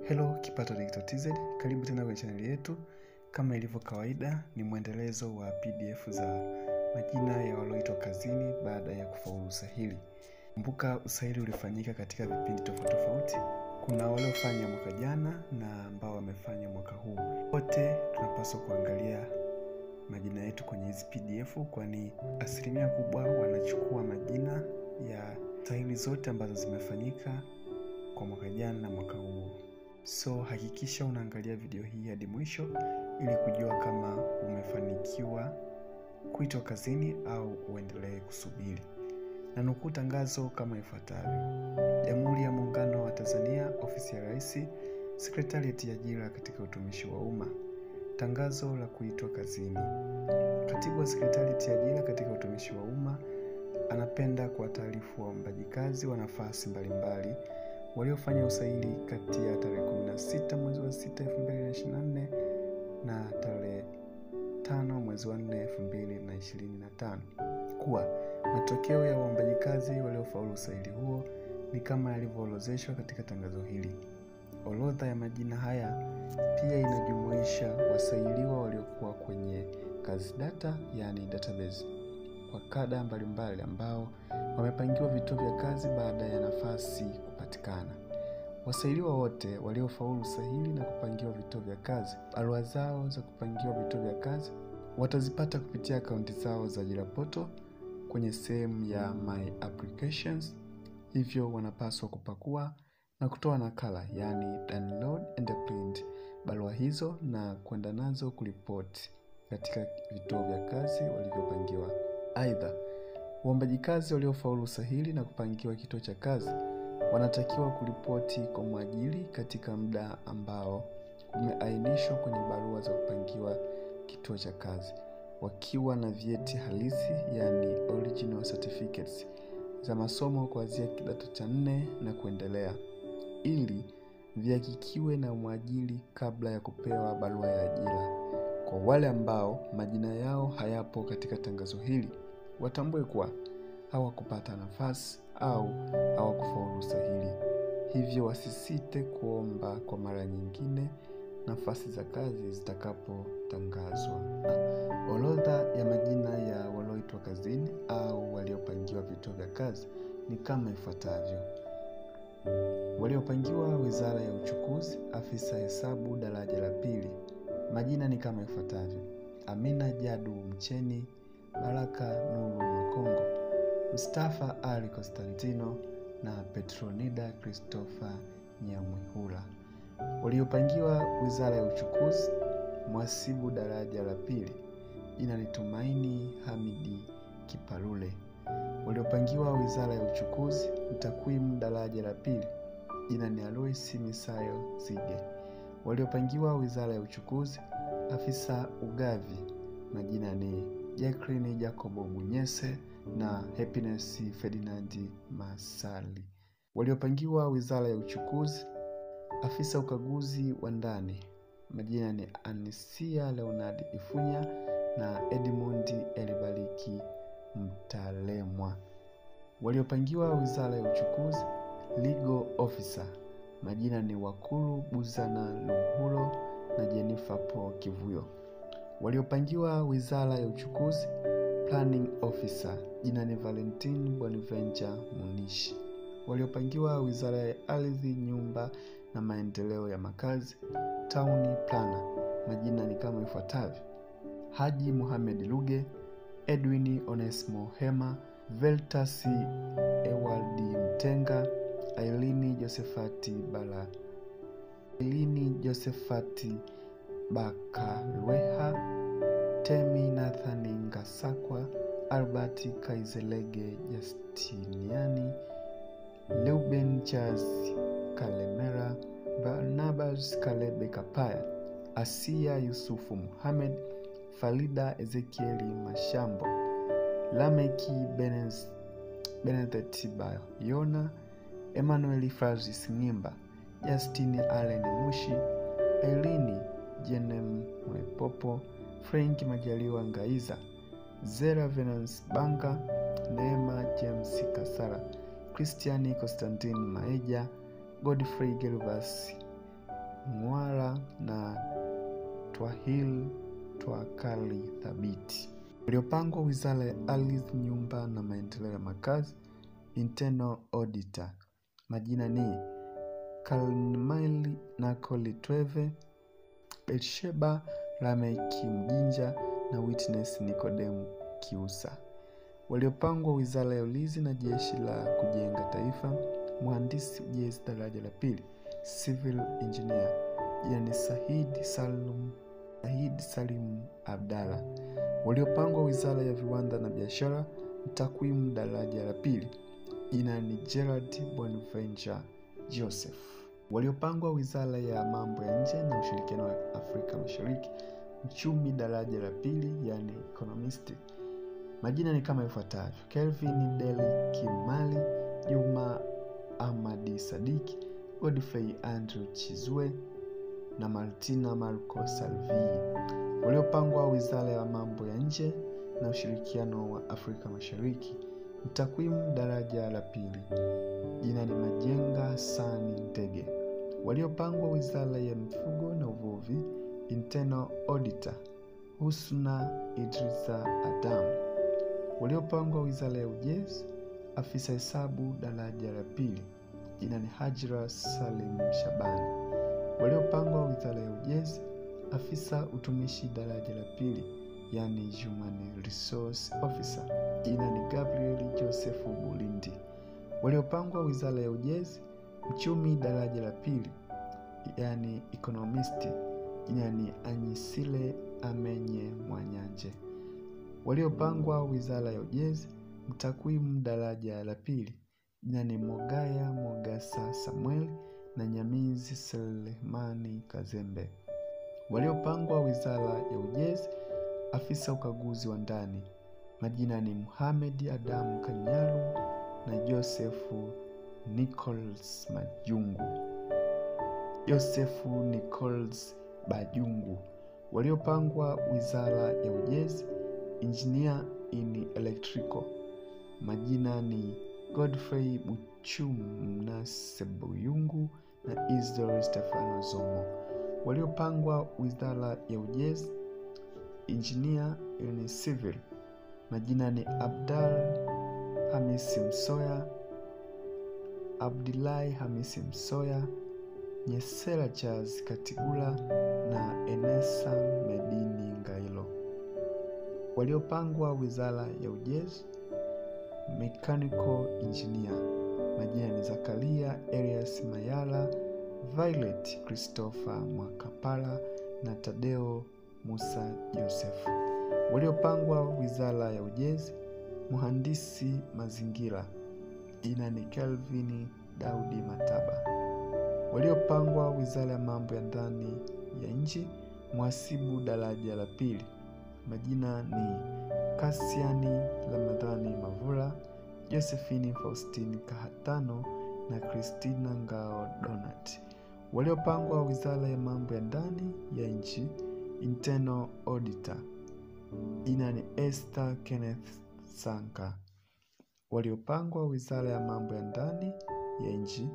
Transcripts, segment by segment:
Hello Kipato Digital TZ, karibu tena kwenye channel yetu. Kama ilivyo kawaida, ni mwendelezo wa PDF za majina ya walioitwa kazini baada ya kufaulu usahili. Kumbuka usahili ulifanyika katika vipindi tofauti. Kuna waliofanya mwaka jana na ambao wamefanya mwaka huu. Wote tunapaswa kuangalia majina yetu kwenye hizi PDF, kwani asilimia kubwa wanachukua majina ya usahili zote ambazo zimefanyika kwa mwaka jana na mwaka huu. So hakikisha unaangalia video hii hadi mwisho ili kujua kama umefanikiwa kuitwa kazini au uendelee kusubiri. Na nukuu tangazo kama ifuatavyo. Jamhuri ya Muungano wa Tanzania, Ofisi ya Rais, Sekretarieti ya Ajira katika Utumishi wa Umma. Tangazo la kuitwa kazini. Katibu wa Sekretarieti ya Ajira katika Utumishi wa Umma anapenda kuwataarifu waombaji kazi wa nafasi mbalimbali waliofanya usahili kati ya tarehe 16 mwezi wa 6 2024 na tarehe 5 mwezi wa 4 2025 kuwa matokeo ya waombaji kazi waliofaulu usahili huo ni kama yalivyoorodheshwa katika tangazo hili. Orodha ya majina haya pia inajumuisha wasahiliwa waliokuwa kwenye kazi data, yani database, kwa kada mbalimbali ambao wamepangiwa vituo vya kazi baada ya nafasi kupatikana. Wasahiliwa wote waliofaulu usahili na kupangiwa vituo vya kazi, barua zao za kupangiwa vituo vya kazi watazipata kupitia akaunti zao za ajira portal kwenye sehemu ya My Applications. Hivyo wanapaswa kupakua na kutoa nakala, yani download and print, barua hizo na kwenda nazo kuripoti katika vituo vya kazi walivyopangiwa. Aidha, waombaji kazi waliofaulu usahili na kupangiwa kituo cha kazi wanatakiwa kuripoti kwa mwajiri katika muda ambao umeainishwa kwenye barua za kupangiwa kituo cha kazi, wakiwa na vyeti halisi, yani original certificates, za masomo kuanzia kidato cha 4 na kuendelea, ili vihakikiwe na mwajiri kabla ya kupewa barua ya ajira. Kwa wale ambao majina yao hayapo katika tangazo hili, watambue kuwa hawakupata nafasi au hawakufaulu usahili. Hivyo wasisite kuomba kwa mara nyingine nafasi za kazi zitakapotangazwa. Orodha ya majina ya walioitwa kazini au waliopangiwa vituo vya kazi ni kama ifuatavyo. Waliopangiwa Wizara ya Uchukuzi, afisa hesabu daraja la pili. Majina ni kama ifuatavyo: Amina Jadu Mcheni, Baraka Nuru Makongo, Mustafa Ali Konstantino na Petronida Christopher Nyamwihula. Waliopangiwa Wizara ya Uchukuzi, mhasibu daraja la pili, jina ni Tumaini Hamidi Kipalule. Waliopangiwa Wizara ya Uchukuzi, mtakwimu daraja la pili, jina ni Aloisi Misayo Zige. Waliopangiwa Wizara ya Uchukuzi, afisa ugavi, majina ni Jacqueline Jacobo Bunyese na Happiness Ferdinand Masali. Waliopangiwa Wizara ya Uchukuzi, afisa ukaguzi wa ndani, majina ni Anisia Leonard Ifunya na Edmund Elibariki Mtalemwa. Waliopangiwa Wizara ya Uchukuzi, legal officer, majina ni Wakulu Buzana Luhulo na Jennifer Po Kivuyo. Waliopangiwa Wizara ya Uchukuzi, planning officer, jina ni Valentine Bonaventure Munishi. Waliopangiwa Wizara ya Ardhi, Nyumba na Maendeleo ya Makazi, town planner, majina ni kama ifuatavyo: Haji Mohamed Luge, Edwin Onesmo Hema, Veltasi Ewaldi Mtenga, Ailini Josephati Bakalweha, Temi Nathani Ngasakwa, Albert Kaizelege Justiniani, Leuben Charles Kalemera, Barnabas Kalebe Kapaya, Asia Yusufu Muhammad, Falida Ezekieli Mashambo, Lameki Benedict Bayona, Emmanuel Francis Ngimba, Justine Allen Mushi, Elini Jenem Mwepopo, Frank Majaliwa Ngaiza, Zera Venance Banga, Neema James Kasara, Christiani Constantine Maeja, Godfrey Gervas Twahil Twakali Thabiti. Waliopangwa Wizara ya Ardhi, Nyumba na Maendeleo ya Makazi, Internal Auditor. Majina ni Kalmaili Nakoli Tweve, Elsheba Lameki Mjinja na Witness Nikodemu Kiusa. Waliopangwa Wizara ya Ulinzi na Jeshi la Kujenga Taifa, Mhandisi Ujenzi daraja la pili, Civil Engineer, yani Said Salim Abdalla. Waliopangwa Wizara ya Viwanda na Biashara, Takwimu daraja la pili, jina ni Gerald Bonaventure Joseph. Waliopangwa Wizara ya Mambo ya Nje na Ushirikiano wa Afrika Mashariki, Uchumi daraja la pili, yani Economist. Majina ni kama ifuatavyo: Kelvin Deli Kimali, Juma Ahmadi Sadiki, Godfrey Andrew Chizwe na Martina Marco Salvi. Waliopangwa Wizara ya Mambo ya Nje na Ushirikiano wa Afrika Mashariki, Takwimu daraja la pili, jina ni Majenga Hasani Ndege. Waliopangwa Wizara ya Mifugo na Uvuvi, Internal Auditor, Husna Idrisa Adam. Waliopangwa Wizara ya Ujenzi, Afisa Hesabu daraja la pili, jina ni Hajra Salim Shabani. Waliopangwa Wizara ya Ujenzi, Afisa Utumishi daraja la pili, yani Human Resource Officer, jina ni Gabriel Joseph Bulindi. Waliopangwa Wizara ya Ujenzi, Uchumi daraja la pili, yani Economist, jina ni Anyisile Amenye Mwanyanje. Waliopangwa Wizara ya Ujenzi, Takwimu daraja la pili, jina ni Mogaya Mogasa Samuel na Nyamizi Selemani Kazembe. Waliopangwa Wizara ya Ujenzi, Afisa Ukaguzi wa Ndani, majina ni Muhammad Adam Kanyaru na Joseph Nichols Bajungu. Waliopangwa Wizara ya Ujenzi, Engineer in Electrical, majina ni Godfrey Buchum Sebuyungu na Isidore Stefano Zomo. Waliopangwa Wizara ya Ujenzi, Engineer in Civil, majina ni Abdal Hamisi Msoya, Abdillahi Hamisi Msoya, Nyesela Charles Katigula na Enesa Medini Ngailo. Waliopangwa Wizara ya Ujenzi, Mechanical Engineer, majina ni Zakaria Elias Mayala, Violet Christopher Mwakapala na Tadeo Musa Joseph. Waliopangwa Wizara ya Ujenzi, Mhandisi Mazingira, jina ni Kelvin Daudi Mataba. Waliopangwa Wizara ya Mambo ya Ndani ya Nchi, Mhasibu daraja la pili, majina ni Kasiani Ramadhani Mavula, Josephine Faustine Kahatano na Christina Ngao Donat. Waliopangwa Wizara ya Mambo ya Ndani ya Nchi, Internal Auditor, jina ni Esther Kenneth Sanka. Waliopangwa Wizara ya Mambo ya Ndani ya Nchi,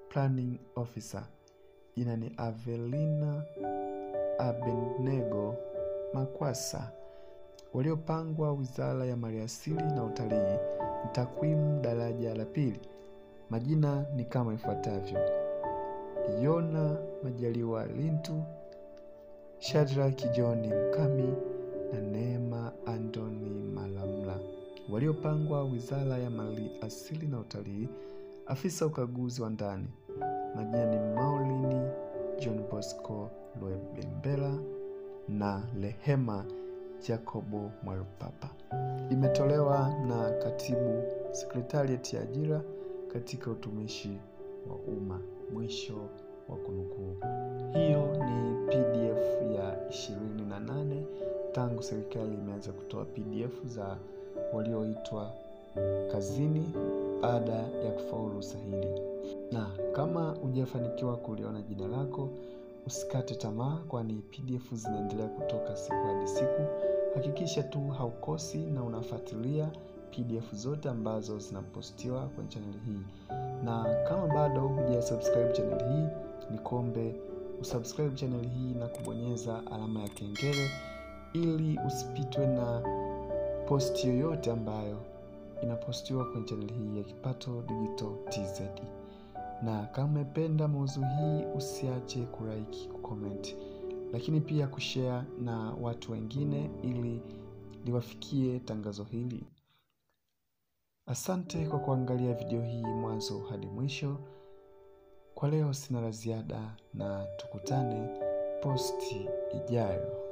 Planning Officer, jina ni Avelina Abednego Makwasa. Waliopangwa Wizara ya Maliasili na Utalii, Takwimu daraja la pili, majina ni kama ifuatavyo: Yona Majaliwa Lintu, Shadrack John Mkami na Neema Anthony Malamla. Waliopangwa Wizara ya Mali Asili na Utalii, Afisa Ukaguzi wa Ndani, majina ni Maulini John Bosco Lwebembela na Lehema Jacobo Mwalupapa. Imetolewa na Katibu Sekretariat ya Ajira katika Utumishi wa Umma. Mwisho wa kunukuu. Hiyo ni PDF ya 28 tangu serikali imeanza kutoa PDF za walioitwa kazini baada ya kufaulu usahili. Na kama hujafanikiwa kuliona jina lako, usikate tamaa, kwani PDF zinaendelea kutoka siku hadi siku. Hakikisha tu haukosi na unafuatilia PDF zote ambazo zinapostiwa kwenye channel hii. Na kama bado hujasubscribe channel hii, nikuombe usubscribe channel hii na kubonyeza alama ya kengele ili usipitwe na post yoyote ambayo inapostiwa kwenye channel hii ya Kipato Digital TZ. Na kama umependa mauzo hii, usiache kulike, kucomment, lakini pia kushare na watu wengine ili liwafikie tangazo hili. Asante kwa kuangalia video hii mwanzo hadi mwisho. Kwa leo sina la ziada na tukutane posti ijayo.